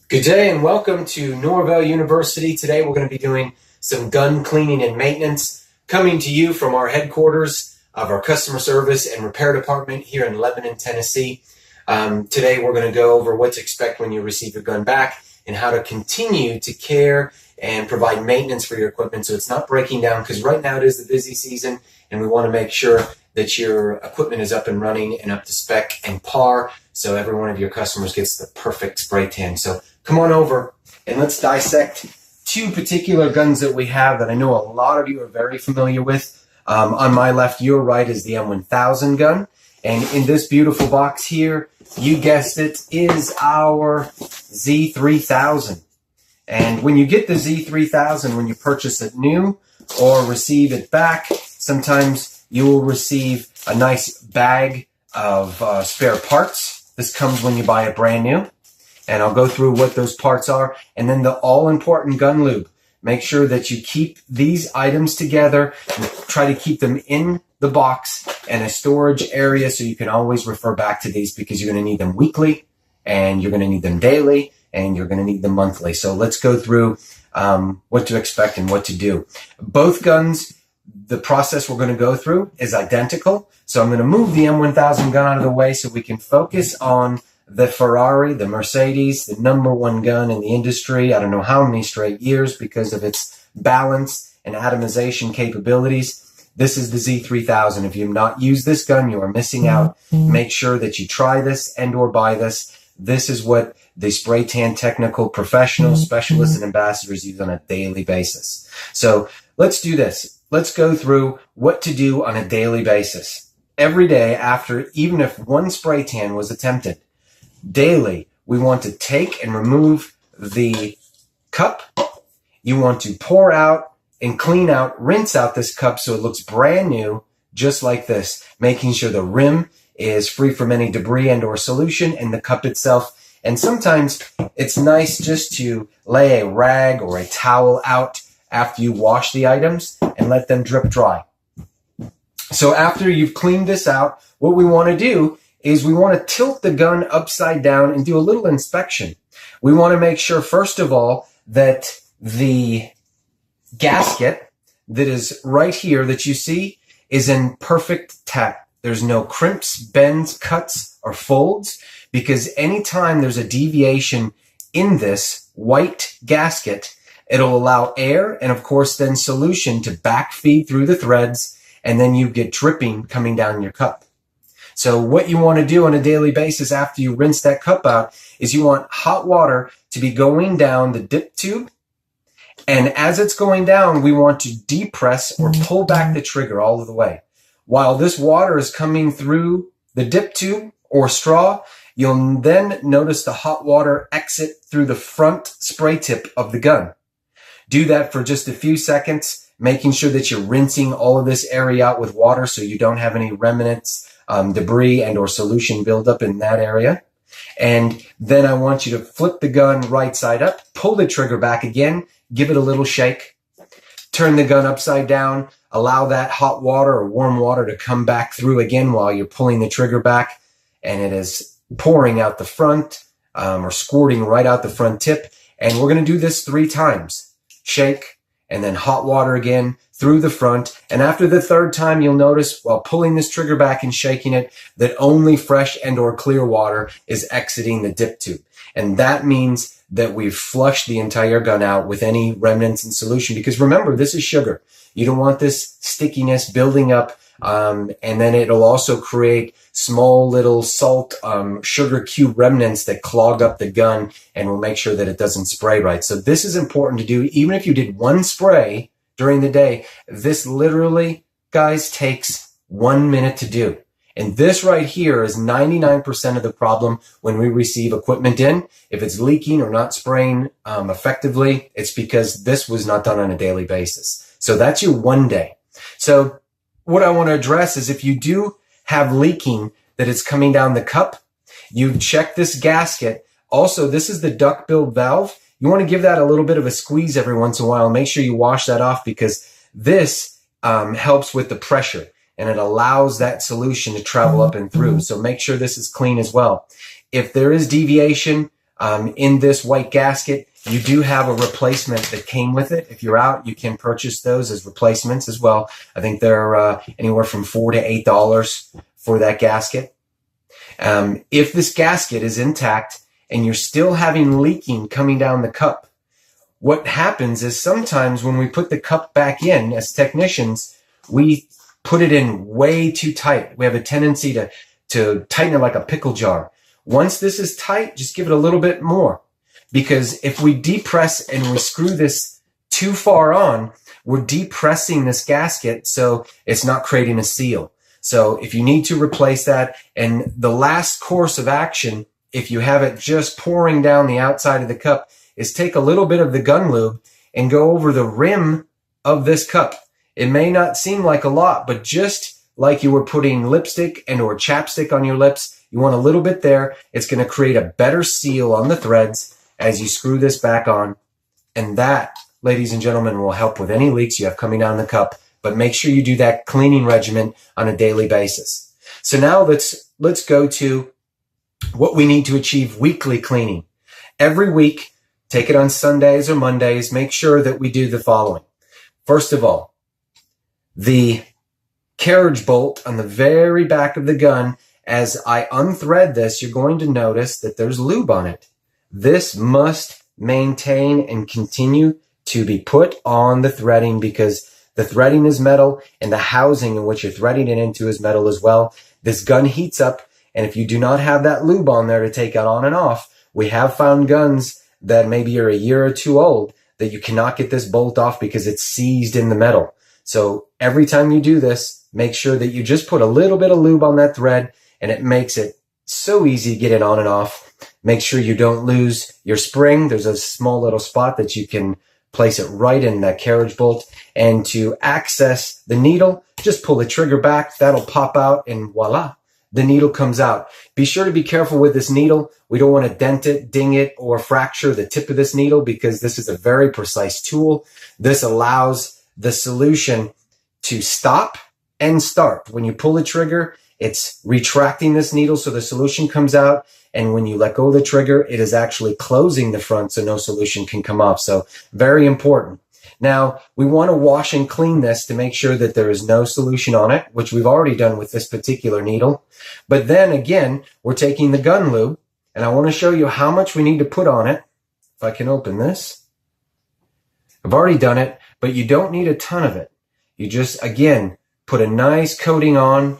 Good day and welcome to Norvell University. Today we're going to be doing some gun cleaning and maintenance, coming to you from our headquarters of our customer service and repair department here in Lebanon, Tennessee. Today we're going to go over what to expect when you receive your gun back and how to continue to care and provide maintenance for your equipment so it's not breaking down, because right now it is the busy season and we want to make sure that your equipment is up and running and up to spec and par so every one of your customers gets the perfect spray tan. So come on over and let's dissect two particular guns that we have that I know a lot of you are very familiar with. On my left, your right, is the M1000 gun. And in this beautiful box here, you guessed it, is our Z3000. And when you get the Z3000, when you purchase it new or receive it back, sometimes you will receive a nice bag of spare parts. This comes when you buy it brand new. And I'll go through what those parts are. And then the all-important gun lube. Make sure that you keep these items together and try to keep them in the box and a storage area so you can always refer back to these, because you're going to need them weekly and you're going to need them daily and you're going to need them monthly. So let's go through what to expect and what to do. Both guns, the process we're going to go through is identical. So I'm going to move the M1000 gun out of the way so we can focus on the Ferrari, the Mercedes, the #1 gun in the industry. I don't know how many straight years because of its balance and atomization capabilities. This is the Z3000. If you've not used this gun, you are missing out. Make sure that you try this and or buy this. This is what the spray tan technical professionals, specialists, and ambassadors use on a daily basis. So let's do this. Let's go through what to do on a daily basis. Every day after, even if one spray tan was attempted, daily, we want to take and remove the cup. You want to pour out and clean out, rinse out this cup so it looks brand new, just like this, making sure the rim is free from any debris and or solution and the cup itself. And sometimes it's nice just to lay a rag or a towel out after you wash the items and let them drip dry. So after you've cleaned this out, what we want to do is we want to tilt the gun upside down and do a little inspection. We want to make sure, first of all, that the gasket that is right here that you see is in perfect tack. There's no crimps, bends, cuts, or folds, because anytime there's a deviation in this white gasket, it'll allow air and, of course, then solution to backfeed through the threads, and then you get dripping coming down your cup. So what you want to do on a daily basis after you rinse that cup out is you want hot water to be going down the dip tube. And as it's going down, we want to depress or pull back the trigger all of the way. While this water is coming through the dip tube or straw, you'll then notice the hot water exit through the front spray tip of the gun. Do that for just a few seconds, making sure that you're rinsing all of this area out with water so you don't have any remnants, debris and or solution buildup in that area. And then I want you to flip the gun right side up, pull the trigger back again, give it a little shake, turn the gun upside down, allow that hot water or warm water to come back through again while you're pulling the trigger back, and it is pouring out the front or squirting right out the front tip. And we're going to do this 3 times. Shake, and then hot water again through the front. And after the 3rd time, you'll notice while pulling this trigger back and shaking it, that only fresh and or clear water is exiting the dip tube. And that means that we've flushed the entire gun out with any remnants in solution. Because remember, this is sugar. You don't want this stickiness building up. And then it'll also create small little salt, sugar cube remnants that clog up the gun and will make sure that it doesn't spray right. So this is important to do. Even if you did 1 spray during the day, this literally, guys, takes 1 minute to do. And this right here is 99% of the problem when we receive equipment in. If it's leaking or not spraying effectively, it's because this was not done on a daily basis. So that's your 1 day. So what I want to address is if you do have leaking that is coming down the cup, you check this gasket. Also, this is the duck-billed valve. You want to give that a little bit of a squeeze every once in a while. Make sure you wash that off, because this helps with the pressure and it allows that solution to travel up and through. So make sure this is clean as well. If there is deviation, in this white gasket. You do have a replacement that came with it. If you're out, you can purchase those as replacements as well. I think they're anywhere from $4 to $8 for that gasket. If this gasket is intact and you're still having leaking coming down the cup, what happens is sometimes when we put the cup back in as technicians, we put it in way too tight. We have a tendency to tighten it like a pickle jar. Once this is tight, just give it a little bit more. Because if we depress and we screw this too far on, we're depressing this gasket so it's not creating a seal. So if you need to replace that, and the last course of action, if you have it just pouring down the outside of the cup, is take a little bit of the gun lube and go over the rim of this cup. It may not seem like a lot, but just like you were putting lipstick and or chapstick on your lips, you want a little bit there. It's going to create a better seal on the threads as you screw this back on. And that, ladies and gentlemen, will help with any leaks you have coming down the cup. But make sure you do that cleaning regimen on a daily basis. So now let's go to what we need to achieve weekly cleaning. Every week, take it on Sundays or Mondays, make sure that we do the following. First of all, the carriage bolt on the very back of the gun, as I unthread this, you're going to notice that there's lube on it. This must maintain and continue to be put on the threading because the threading is metal and the housing in which you're threading it into is metal as well. This gun heats up, and if you do not have that lube on there to take it on and off, we have found guns that maybe are a year or two old that you cannot get this bolt off because it's seized in the metal. So every time you do this, make sure that you just put a little bit of lube on that thread, and it makes it so easy to get it on and off. Make sure you don't lose your spring. There's a small little spot that you can place it right in that carriage bolt. And to access the needle, just pull the trigger back. That'll pop out, and voila, the needle comes out. Be sure to be careful with this needle. We don't want to dent it, ding it, or fracture the tip of this needle because this is a very precise tool. This allows the solution to stop and start. When you pull the trigger, it's retracting this needle so the solution comes out. And when you let go of the trigger, it is actually closing the front so no solution can come off. So very important. Now, we want to wash and clean this to make sure that there is no solution on it, which we've already done with this particular needle. But then again, we're taking the gun lube, and I want to show you how much we need to put on it. If I can open this. I've already done it, but you don't need a ton of it. You just, again, put a nice coating on,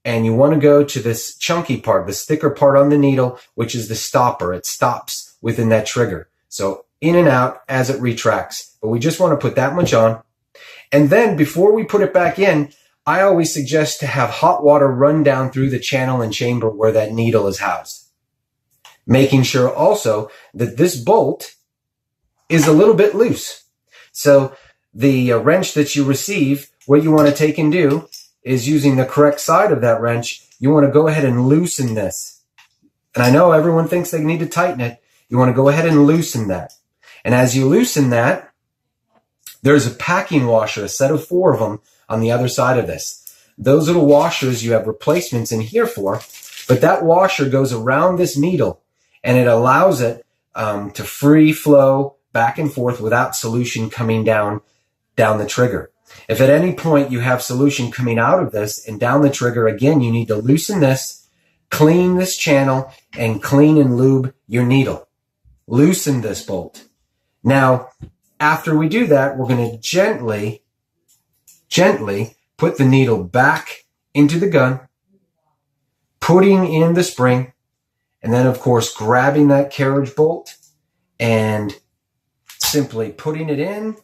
and you want to go to this chunky part, this thicker part on the needle, which is the stopper. It stops within that trigger. So in and out as it retracts. But we just want to put that much on. And then before we put it back in, I always suggest to have hot water run down through the channel and chamber where that needle is housed. Making sure also that this bolt is a little bit loose. So the wrench that you receive, what you want to take and do is using the correct side of that wrench, you want to go ahead and loosen this. And I know everyone thinks they need to tighten it. You want to go ahead and loosen that. And as you loosen that, there's a packing washer, a set of 4 of them on the other side of this. Those little washers you have replacements in here for, but that washer goes around this needle and it allows it to free flow back and forth without solution coming down the trigger. If at any point you have solution coming out of this and down the trigger, again, you need to loosen this, clean this channel, and clean and lube your needle. Loosen this bolt. Now, after we do that, we're going to gently put the needle back into the gun, putting in the spring, and then, of course, grabbing that carriage bolt and simply putting it in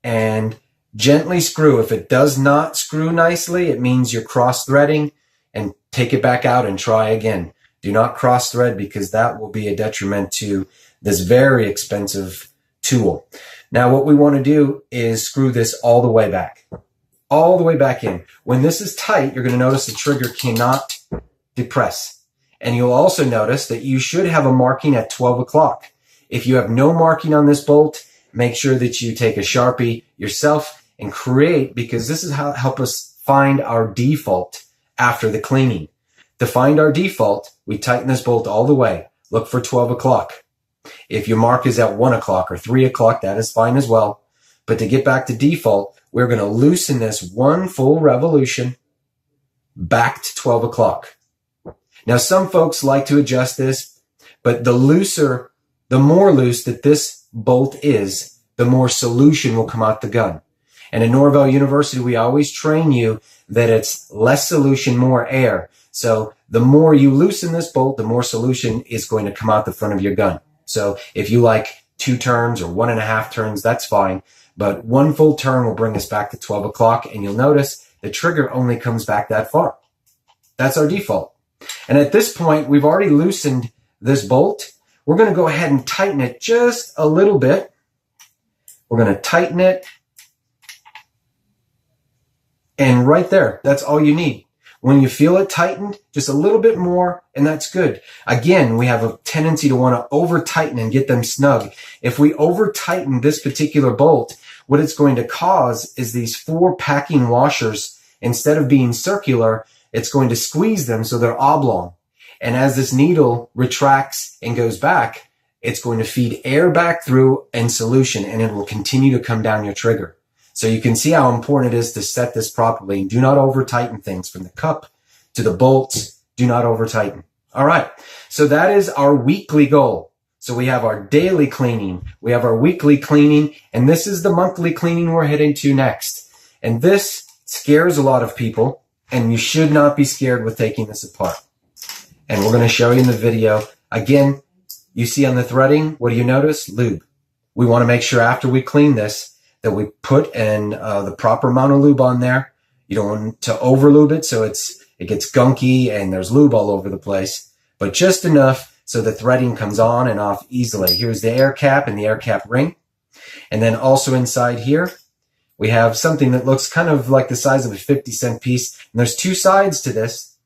and gently screw. If it does not screw nicely, it means you're cross-threading, and take it back out and try again. Do not cross-thread because that will be a detriment to this very expensive tool. Now, what we want to do is screw this all the way back in. When this is tight, you're going to notice the trigger cannot depress. And you'll also notice that you should have a marking at 12 o'clock. If you have no marking on this bolt, make sure that you take a Sharpie yourself and create, because this is how to help us find our default after the cleaning. To find our default, we tighten this bolt all the way. Look for 12 o'clock. If your mark is at 1 o'clock or 3 o'clock, that is fine as well. But to get back to default, we're going to loosen this one full revolution back to 12 o'clock. Now, some folks like to adjust this, but the more loose that this bolt is, the more solution will come out the gun. And at Norvell University, we always train you that it's less solution, more air. So the more you loosen this bolt, the more solution is going to come out the front of your gun. So if you like 2 turns or 1.5 turns, that's fine. But 1 full turn will bring us back to 12 o'clock. And you'll notice the trigger only comes back that far. That's our default. And at this point, we've already loosened this bolt. We're going to go ahead and tighten it just a little bit. We're going to tighten it. And right there, that's all you need. When you feel it tightened, just a little bit more, and that's good. Again, we have a tendency to want to over-tighten and get them snug. If we over-tighten this particular bolt, what it's going to cause is these 4 packing washers, instead of being circular, it's going to squeeze them so they're oblong. And as this needle retracts and goes back, it's going to feed air back through and solution, and it will continue to come down your trigger. So you can see how important it is to set this properly. Do not over-tighten things from the cup to the bolts. Do not over-tighten. All right. So that is our weekly goal. So we have our daily cleaning. We have our weekly cleaning. And this is the monthly cleaning we're heading to next. And this scares a lot of people. And you should not be scared with taking this apart. And we're going to show you in the video. Again, you see on the threading, what do you notice? Lube. We want to make sure after we clean this, that we put in the proper amount of lube on there. You don't want to over lube it so it gets gunky and there's lube all over the place, but just enough so the threading comes on and off easily. Here's the air cap and the air cap ring. And then also inside here, we have something that looks kind of like the size of a 50-cent piece. And there's 2 sides to this.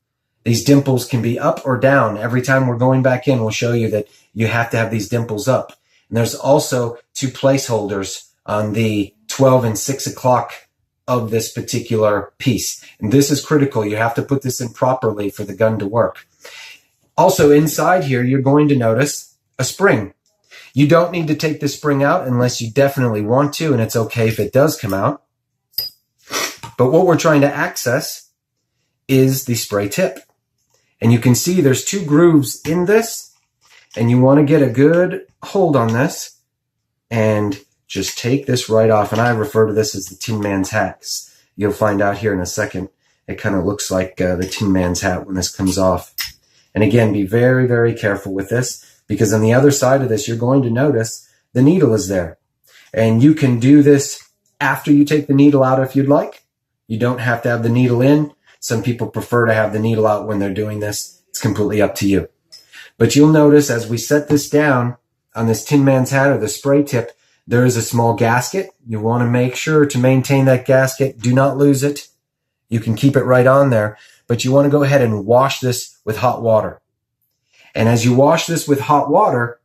These dimples can be up or down. Every time we're going back in, we'll show you that you have to have these dimples up. And there's also 2 placeholders on the 12 and 6 o'clock of this particular piece. And this is critical. You have to put this in properly for the gun to work. Also inside here, you're going to notice a spring. You don't need to take the spring out unless you definitely want to, and it's okay if it does come out. But what we're trying to access is the spray tip. And you can see there's 2 grooves in this, and you want to get a good hold on this and just take this right off. And I refer to this as the Tin Man's hat. You'll find out here in a second. It kind of looks like the Tin Man's hat when this comes off. And again, be very, very careful with this, because on the other side of this, you're going to notice the needle is there. And you can do this after you take the needle out if you'd like. You don't have to have the needle in. Some people prefer to have the needle out when they're doing this. It's completely up to you. But you'll notice as we set this down on this Tin Man's hat or the spray tip, there is a small gasket. You want to make sure to maintain that gasket. Do not lose it. You can keep it right on there, but you want to go ahead and wash this with hot water. And as you wash this with hot water,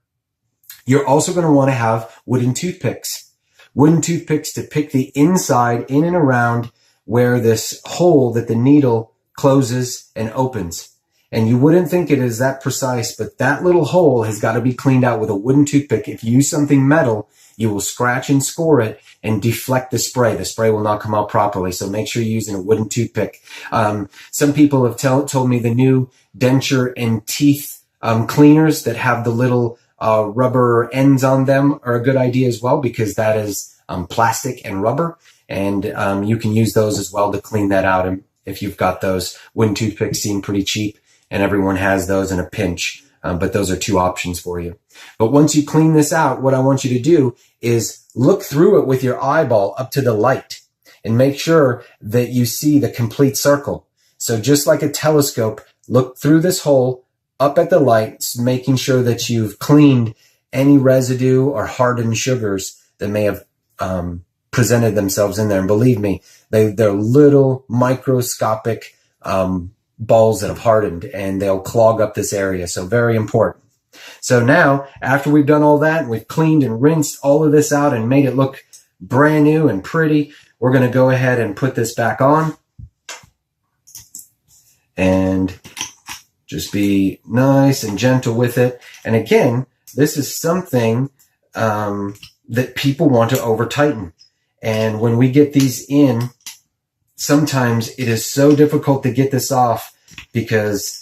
you're also going to want to have wooden toothpicks. Wooden toothpicks to pick the inside in and around where this hole that the needle closes and opens. And you wouldn't think it is that precise, but that little hole has got to be cleaned out with a wooden toothpick. If you use something metal, you will scratch and score it and deflect the spray. The spray will not come out properly, so make sure you're using a wooden toothpick. Some people have told me the new denture and teeth cleaners that have the little rubber ends on them are a good idea as well, because that is plastic and rubber, and you can use those as well to clean that out. And if you've got those, wooden toothpicks seem pretty cheap, and everyone has those in a pinch. But those are 2 options for you. But once you clean this out, what I want you to do is look through it with your eyeball up to the light and make sure that you see the complete circle. So just like a telescope, look through this hole up at the light, making sure that you've cleaned any residue or hardened sugars that may have presented themselves in there. And believe me, they're little microscopic balls that have hardened, and they'll clog up this area. So very important. So now, after we've done all that, and we've cleaned and rinsed all of this out and made it look brand new and pretty, we're going to go ahead and put this back on and just be nice and gentle with it. And again, this is something that people want to over tighten. And when we get these in, sometimes it is so difficult to get this off because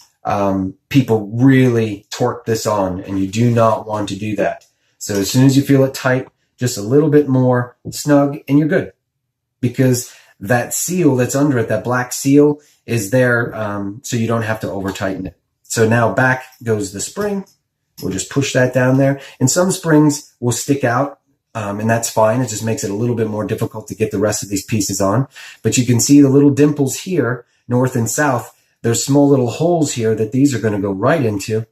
people really torque this on, and you do not want to do that. So as soon as you feel it tight, just a little bit more snug, and you're good. Because that seal that's under it, that black seal, is there so you don't have to over tighten it. So now back goes the spring. We'll just push that down there. And some springs will stick out, and that's fine. It just makes it a little bit more difficult to get the rest of these pieces on. But you can see the little dimples here, north and south. There's small little holes here that these are going to go right into.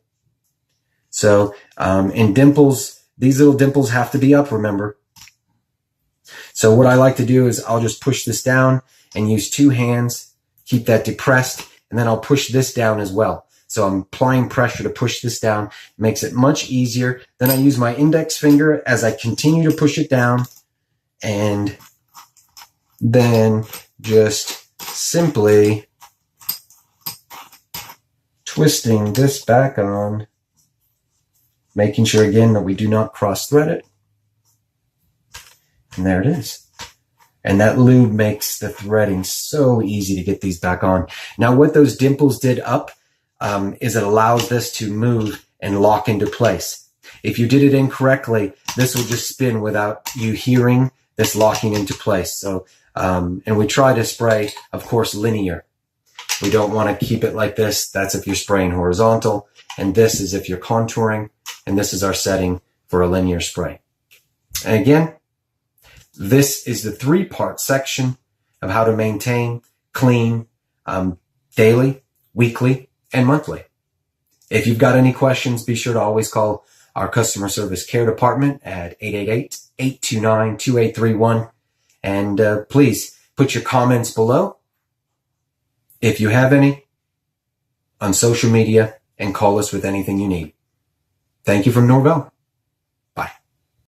So in dimples, these little dimples have to be up, remember. So what I like to do is I'll just push this down and use 2 hands, keep that depressed, and then I'll push this down as well. So I'm applying pressure to push this down. It makes it much easier. Then I use my index finger as I continue to push it down, and then just simply twisting this back on, making sure again that we do not cross thread it. And there it is. And that lube makes the threading so easy to get these back on. Now what those dimples did up is it allows this to move and lock into place. If you did it incorrectly, this will just spin without you hearing this locking into place. So, and we try to spray, of course, linear. We don't want to keep it like this. That's if you're spraying horizontal. And this is if you're contouring. And this is our setting for a linear spray. And again, this is the 3-part section of how to maintain, clean, daily, weekly, and monthly. If you've got any questions, be sure to always call our customer service care department at 888-829-2831. And please put your comments below, if you have any, on social media, and call us with anything you need. Thank you from Norvell.